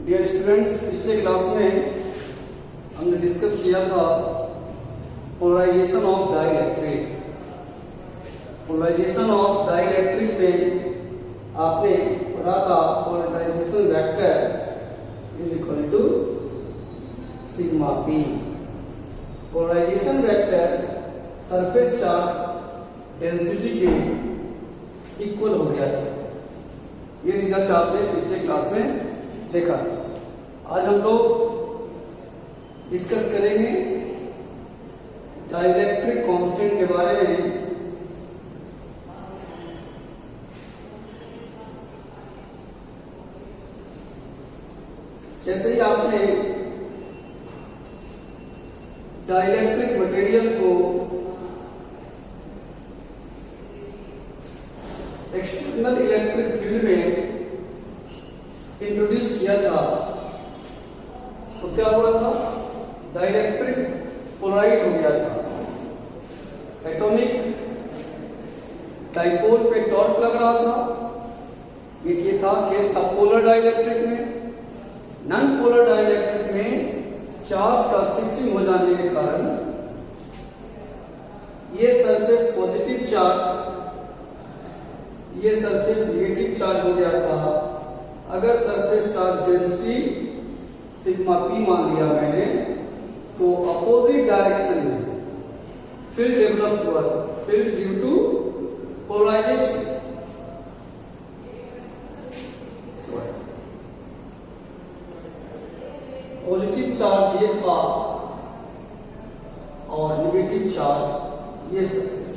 Dear students, पिछले class में हमने डिस्कस किया था polarization of dielectric. Polarization of dielectric में आपने पढ़ा था polarization vector is equal to sigma P. Polarization vector surface charge density के इक्वल हो गया था। ये रिजल्ट आपने पिछले क्लास में देखा था। आज हम लोग डिस्कस करेंगे डाइलेक्ट्रिक कांस्टेंट के बारे में। जैसे ही आपने डाइलेक्ट्रिक मटेरियल को एक्सटर्नल इलेक्ट्रिक फील्ड में इंट्रोड्यूस किया था तो क्या हुआ था? डाइलेक्ट्रिक पोलराइज हो गया था। एटॉमिक डाइपोल पे टॉर्क लग रहा था। ये था केस था पोलर डाइलेक्ट्रिक में। नॉन पोलर डाइलेक्ट्रिक में चार्ज का शिफ्टिंग हो जाने के कारण ये सरफेस पॉजिटिव चार्ज, ये सरफेस नेगेटिव चार्ज हो गया था। अगर surface charge density sigma P मान लिया मैंने, तो अपोजिट डायरेक्शन में फील्ड डेवलप हुआ था। Field due to polarization. Positive charge ये था और नेगेटिव चार्ज ये सरफेस।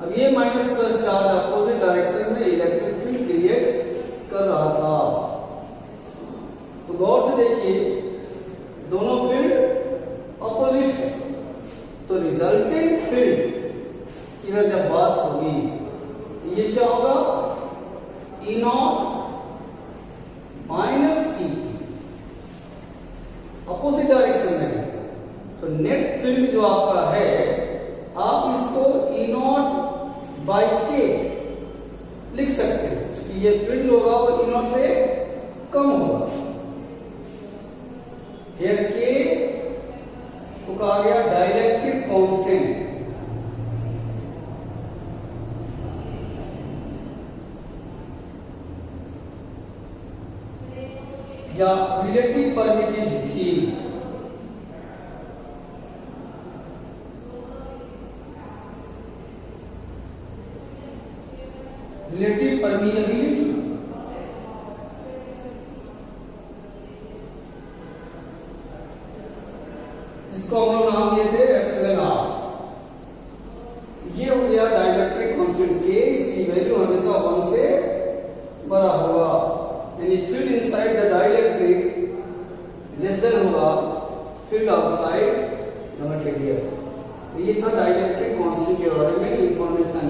अब ये minus plus charge opposite direction में इलेक्ट्रिक फील्ड क्रिएट कर रहा था। तो गौर से देखिए, दोनों फील्ड अपोजिट है, तो रिजल्टेंट फील्ड की जब बात होगी ये क्या होगा? E not minus E, opposite direction में है। तो नेट फील्ड जो आपका है, आप इसको ई नॉट बाई के लिख सकते हैं, क्योंकि ये फील्ड होगा वो ई नॉट से कम होगा। हियर के को कहा गया डाइलेक्ट्रिक कांस्टेंट। या रिलेटिव परमिटिविटी। रिलेटिव परमिएबिलिटी, जिसको हम लोग नाम दिए थे एप्सिलॉन आर। ये हो गया डाइलेक्ट्रिक कांस्टेंट के। इसकी वैल्यू हमेशा 1 से बड़ा होगा, यानी field inside the dielectric less than होगा फील्ड आउटसाइड द मटेरियल। ये था डाइलेक्ट्रिक कांस्टेंट के बारे में इंफॉर्मेशन।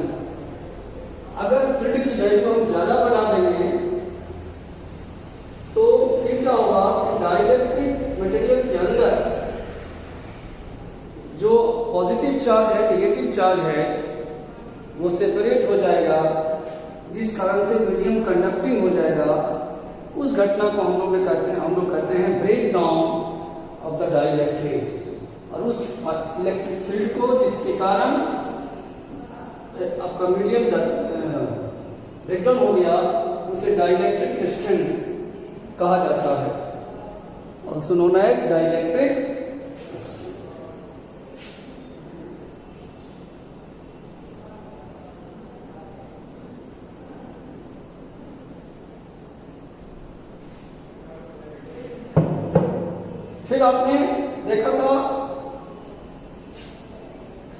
अगर फील्ड की वैल्यू हम ज्यादा बढ़ा देंगे तो फिर क्या होगा? डाइलेक्ट्रिक मटेरियल के अंदर जो पॉजिटिव चार्ज है, नेगेटिव चार्ज है, वो सेपरेट हो जाएगा, जिस कारण से मीडियम कंडक्टिंग हो जाएगा। उस घटना को हम लोग कहते हैं break down of the dielectric. और उस इलेक्ट्रिक फील्ड को जिसके कारण आपका मीडियम ब्रेकडाउन हो गया, उसे डाइलेक्ट्रिक स्ट्रेंथ कहा जाता है, ऑल्सो नोन एज डाइलेक्ट्रिक। फिर आपने देखा था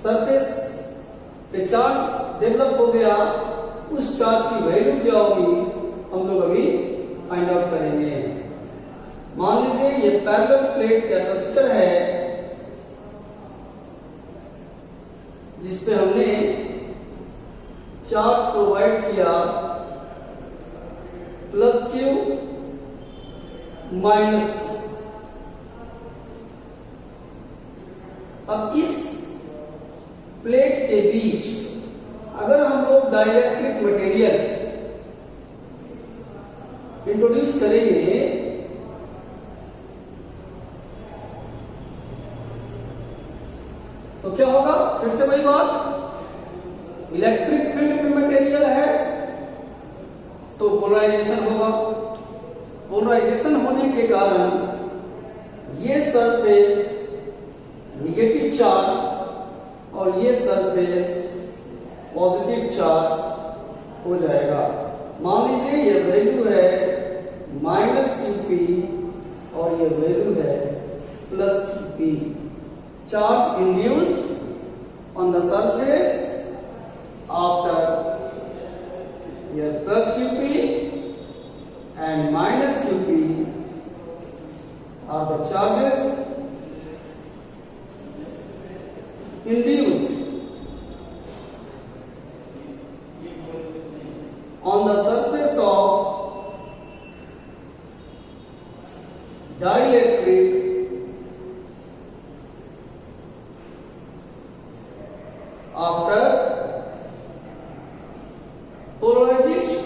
सरफेस पे चार्ज डेवलप हो गया, उस चार्ज की वैल्यू क्या होगी हम लोग अभी फाइंड आउट करेंगे। मान लीजिए ये पैरेलल प्लेट कैपेसिटर है, जिसपे हमने चार्ज प्रोवाइड किया प्लस क्यू माइनस। अब इस प्लेट के बीच अगर हम लोग डाइलेक्ट्रिक मटेरियल करेंगे तो क्या होगा? फिर से वही बात, इलेक्ट्रिक फील्ड में मटेरियल है तो पोलराइजेशन होगा। पोलराइजेशन होने के कारण ये सरफेस नेगेटिव चार्ज और ये सरफेस पॉजिटिव चार्ज हो जाएगा। मान लीजिए ये वैल्यू है -QP और ये वैल्यू है +QP। Charge induced on the surface after ये +QP and -QP are the charges induced on the surface of dielectric after polarization।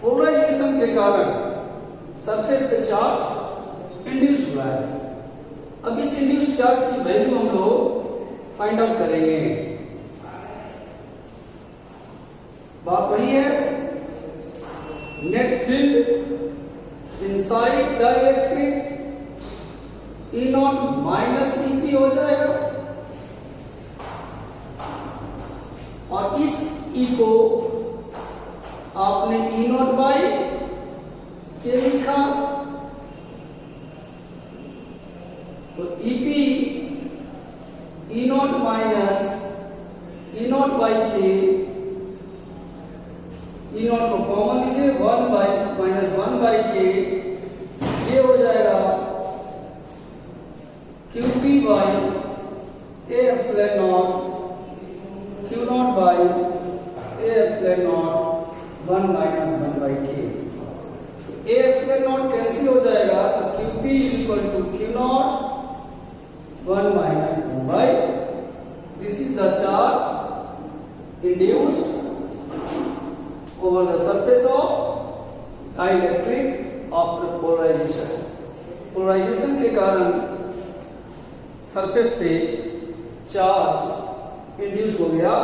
Polarization के कारण सरफेस पे चार्ज इंड्यूस हुआ है। अब इस इंड्यूस चार्ज की वैल्यू हम लोग फाइंड आउट करेंगे। बात वही है, net field inside dielectric E0 -EP हो जाएगा और इस E को आपने E0/K लिखा तो EP E0 E0/K, E0 को कॉमन लीजिए, 1/-1/K, ये हो जाएगा QP/A epsilon0 Q0/A epsilon0 1 - 1/K। A epsilon0 cancel हो जाएगा तो QP = Q0 1 - 1/। This is the charge induced over the surface of dielectric after polarization। Polarization के कारण सरफेस पे चार्ज इंड्यूस हो गया।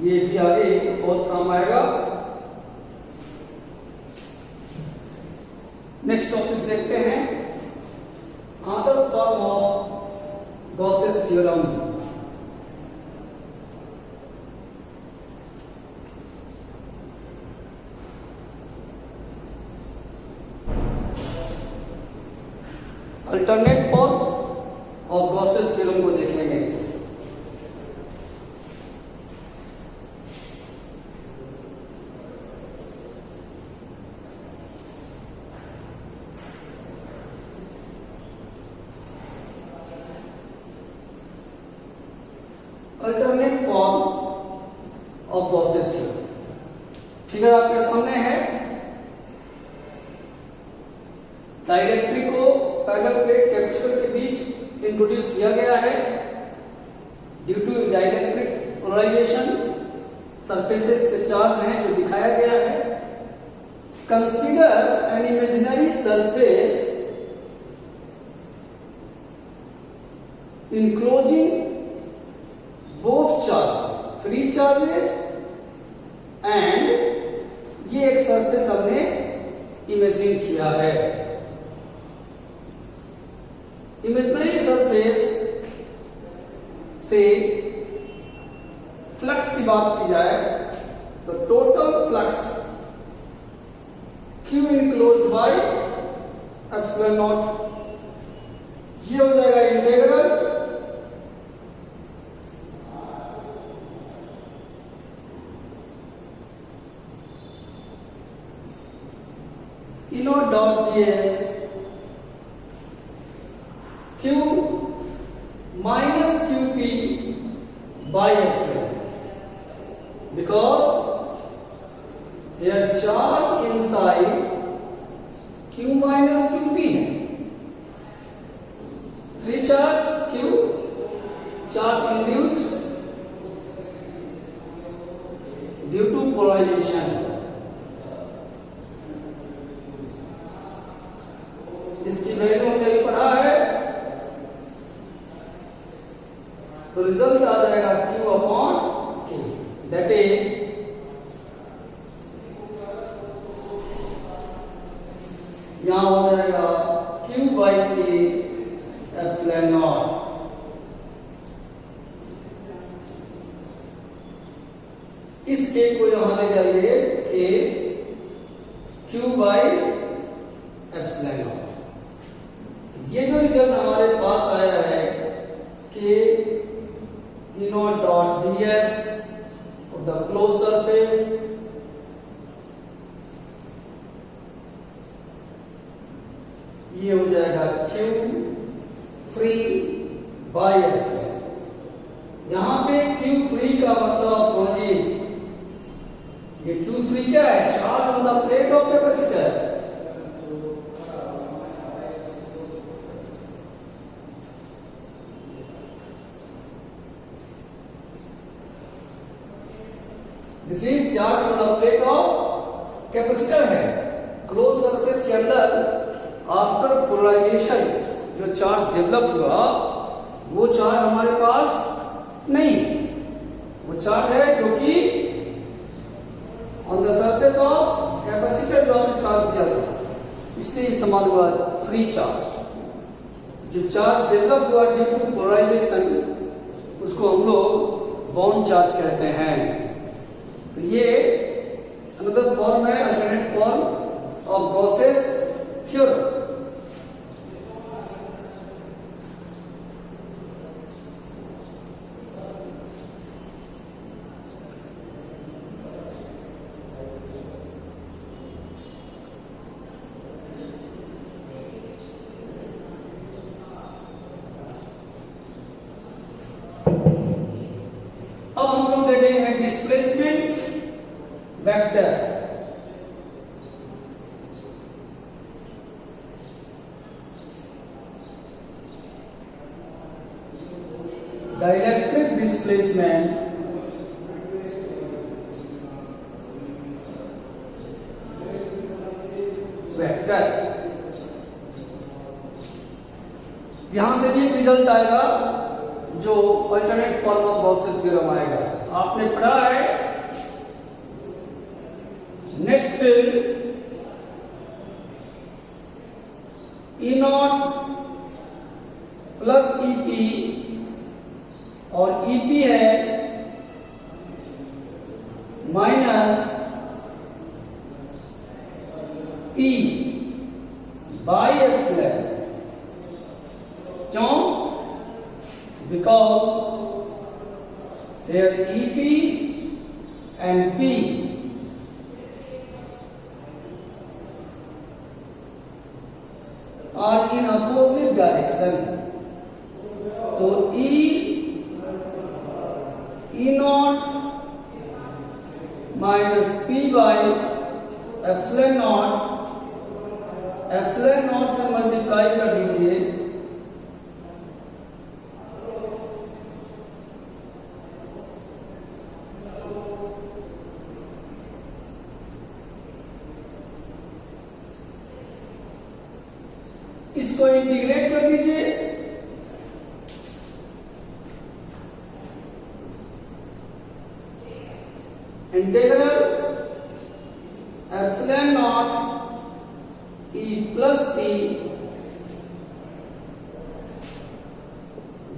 ये भी आगे बहुत काम आएगा। नेक्स्ट टॉपिक देखते हैं, other form of Gauss's theorem. Alternate form of Gauss's theorem को देखेंगे। Alternate form of Gauss's theorem, figure आपके सामने है। डाइलेक्ट्रिक को पैरेलल प्लेट कैपेसिटर के बीच इंट्रोड्यूस किया गया है। Due to dielectric polarization surfaces पे चार्ज हैं जो दिखाया गया है। Consider an imaginary surface enclosing both charge, free charges and ये एक सरफेस हमने इमेजिन किया है। इमेजिनरी सरफेस से फ्लक्स की बात की जाए तो total flux Q enclosed by epsilon0, ये हो जाएगा integral E0.ds Q minus QP by epsilon, because their charge inside Q minus QP है। Free charge Q, charge induced due to polarization. इसकी वैल्यू हमने अभी पढ़ा है, तो रिजल्ट आ जाएगा Q upon K, that is यहां हो जाएगा Q by K epsilon naught. इस K को यहां ले जाइए K Q by epsilon naught. ये जो रिजल्ट हमारे पास आया है कि E naught dot ds of the close surface ये हो जाएगा Q फ्री बाई एप्सिलॉन। यहां पे Q फ्री का मतलब आप समझिए, ये Q फ्री क्या है? Charge on the plate of capacitor. This is charge on the plate of capacitor है। क्लोज सरफेस के अंदर आफ्टर पोलराइजेशन जो चार्ज डेवलप हुआ वो चार्ज हमारे पास नहीं, वो चार्ज है जो कि on the surface of capacitor जो हमने चार्ज दिया था, इसलिए इस्तेमाल हुआ फ्री चार्ज। जो चार्ज डेवलप हुआ ड्यू टू पोलराइजेशन उसको हम लोग बाउंड चार्ज कहते हैं। तो ये अनदर फॉर्म है, alternate form of Gauss's theorem. अब हम लोग देखेंगे displacement vector. Dielectric displacement vector. यहां से भी रिजल्ट आएगा जो alternate form of Gauss's theorem आएगा। आपने पढ़ा है net field E not plus EP और EP है माइनस P बाई एप्सिलॉन। क्यों? Because here EP and P are in opposite direction. तो E naught minus P by epsilon naught से multiply कर दीजिए, इसको इंटीग्रेट कर दीजिए, integral epsilon naught E plus P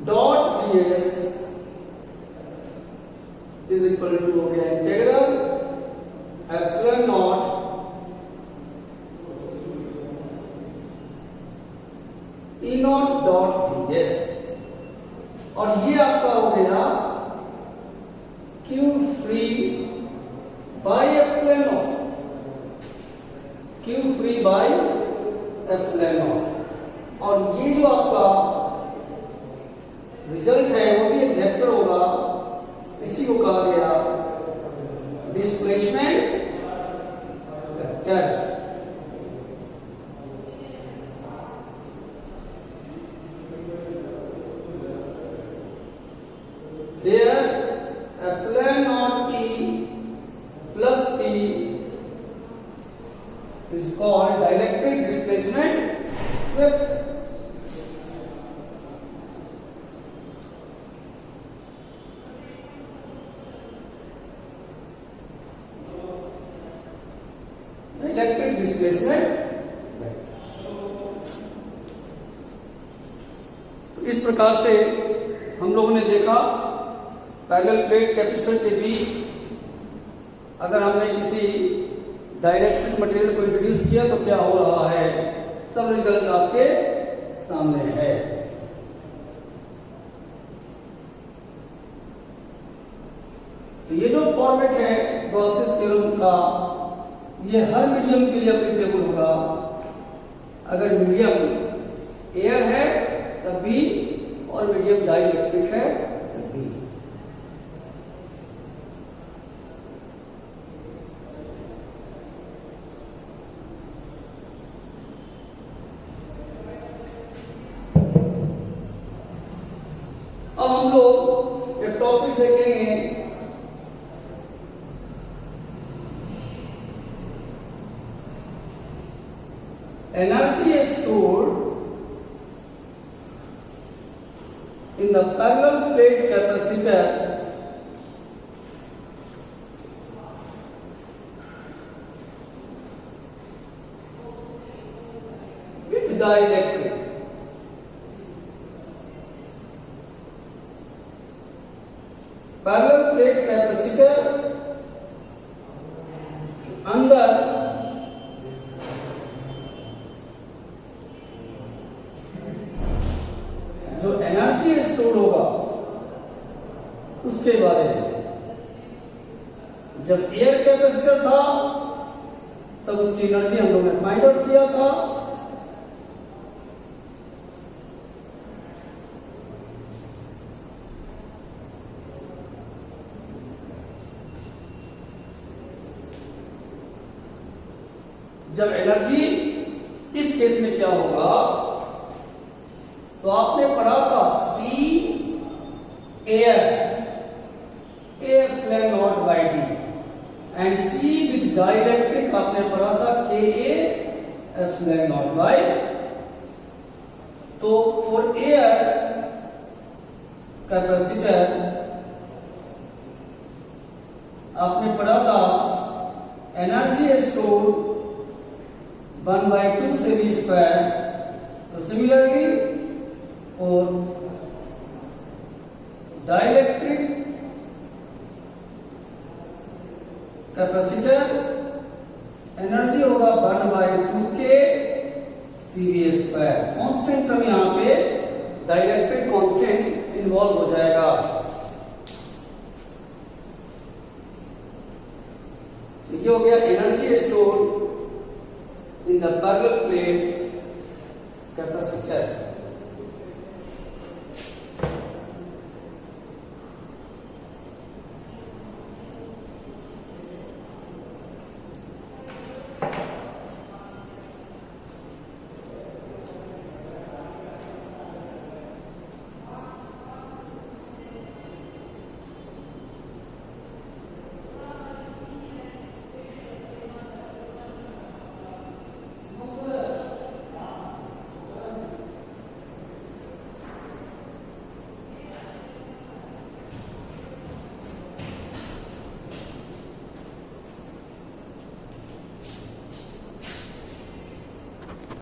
dot ds is equal to हो गया integral epsilon naught E naught dot ds, और ये आपका हो गया Q free by epsilon naught, Q free by epsilon naught. और ये जो आपका रिजल्ट है वो भी एक वेक्टर होगा, इसी को कहा गया displacement vector. Here epsilon naught P called dielectric displacement vector. Dielectric displacement तो इस प्रकार से हम लोगों ने देखा पैरेलल प्लेट कैपेसिटर के बीच अगर हमने किसी डाइलेक्ट्रिक मटेरियल को इंट्रोड्यूस किया तो क्या हो रहा है, सब रिजल्ट आपके सामने है। तो ये जो फॉर्मेट है गॉसेस थ्योरम का, ये हर मीडियम के लिए एप्लीकेबल होगा। अगर मीडियम एयर है तब भी, और मीडियम डाइलेक्ट्रिक है तब भी। अब हम लोग एक टॉपिक देखेंगे, energy stored in the parallel plate capacitor with dielectric. Parallel plate capacitor अंदर जो एनर्जी स्टोर होगा उसके बारे में। जब एयर कैपेसिटर था तब उसकी एनर्जी हम लोगों ने फाइंड आउट किया था। जब एनर्जी इस केस में क्या होगा, तो आपने पढ़ा था C air F slash not by D, and C with dielectric आपने पढ़ा था Ka F slash not by. तो फॉर एयर कैपेसिटर आपने पढ़ा था एनर्जी स्टोर 1/2 से v स्क्वायर। तो सिमिलरली और डाइलेक्ट्रिक कैपेसिटर एनर्जी होगा 1/2 के CV स्क्वायर। कांस्टेंट टर्म यहां पे डाइलेक्ट्रिक कांस्टेंट इन्वॉल्व हो जाएगा। ये हो गया energy store in the parallel plate capacitor.